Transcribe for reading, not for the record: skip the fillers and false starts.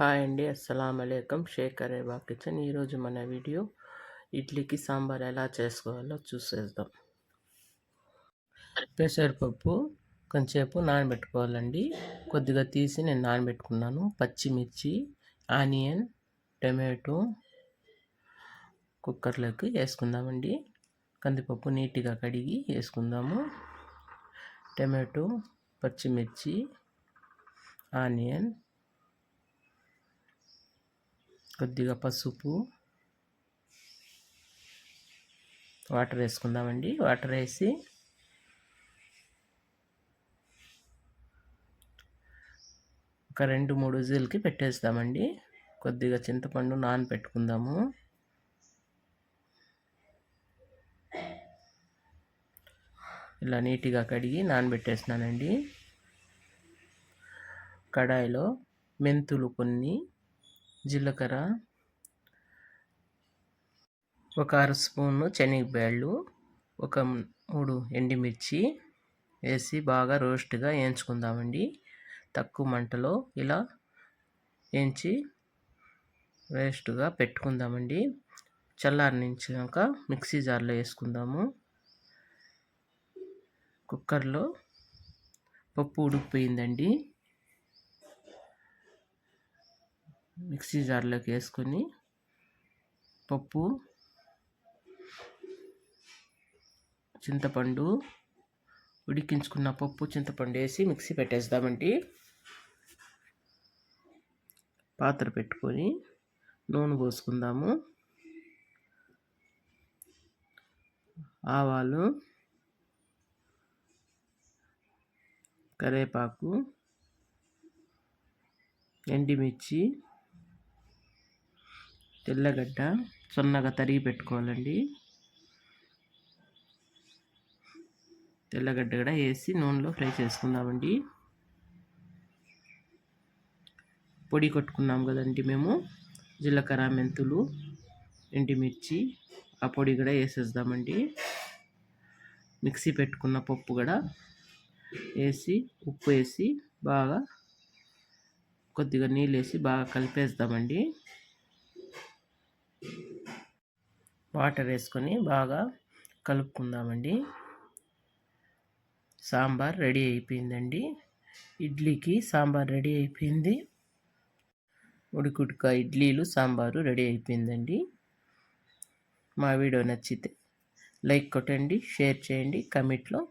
Hi అండి. అస్సలాముఅలైకుం. Sheikh అరేబా kitchen. ఈరోజు మన వీడియో ఇడ్లీకి సాంబార్ ఎలా చేసుకోవాలో చూసేద్దాం. పెసరపప్పు కొంచెంసేపు నానబెట్టుకోవాలండి. కొద్దిగా తీసి నేను నానబెట్టుకున్నాను. పచ్చిమిర్చి, ఆనియన్, టమాటో కుక్కర్లోకి వేసుకుందామండి. కందిపప్పు నీట్గా కడిగి వేసుకుందాము. టమాటో, పచ్చిమిర్చి, ఆనియన్, కొద్దిగా పసుపు, వాటర్ వేసుకుందామండి. వాటర్ వేసి ఒక 2-3 విజిల్కి పెట్టేస్తామండి. కొద్దిగా చింతపండు నానబెట్టుకుందాము. ఇలా నీట్గా కడిగి నానబెట్టేసినానండి. కడాయిలో మెంతులు కొన్ని, జీలకర్ర, ఒక అర స్పూను శనగబ్యాళ్ళు, ఒక 3 ఎండుమిర్చి వేసి బాగా రోస్ట్గా వేయించుకుందామండి. తక్కువ మంటలో ఇలా వేయించి వేస్ట్గా పెట్టుకుందామండి. చల్లారనించాక మిక్సీ జార్లో వేసుకుందాము. కుక్కర్లో పప్పు ఉడికిపోయిందండి. మిక్సీ జార్లోకి వేసుకొని పప్పు, చింతపండు, ఉడికించుకున్న పప్పు చింతపండు వేసి మిక్సీ పెట్టేద్దామండి. పాత్ర పెట్టుకొని నూనె పోసుకుందాము. ఆవాలు, కరివేపాకు, ఎండుమిర్చి, తెల్లగడ్డ సన్నగా తరిగి పెట్టుకోవాలండి. తెల్లగడ్డ కూడా వేసి నూనెలో ఫ్రై చేసుకుందామండి. పొడి కొట్టుకున్నాం కదండి మేము, జీలకర్ర, మెంతులు, ఎండుమిర్చి, ఆ పొడి కూడా వేసేద్దామండి. మిక్సీ పెట్టుకున్న పప్పు కూడా వేసి ఉప్పు వేసి బాగా కొద్దిగా నీళ్ళు వేసి బాగా కలిపేద్దామండి. వాటర్ వేసుకొని బాగా కలుపుకుందామండి. సాంబార్ రెడీ అయిపోయిందండి. ఇడ్లీకి సాంబార్ రెడీ అయిపోయింది. ఉడికుడుక ఇడ్లీలు, సాంబారు రెడీ అయిపోయిందండి. మా వీడియో నచ్చితే లైక్ కొట్టండి, షేర్ చేయండి, కామెంట్లో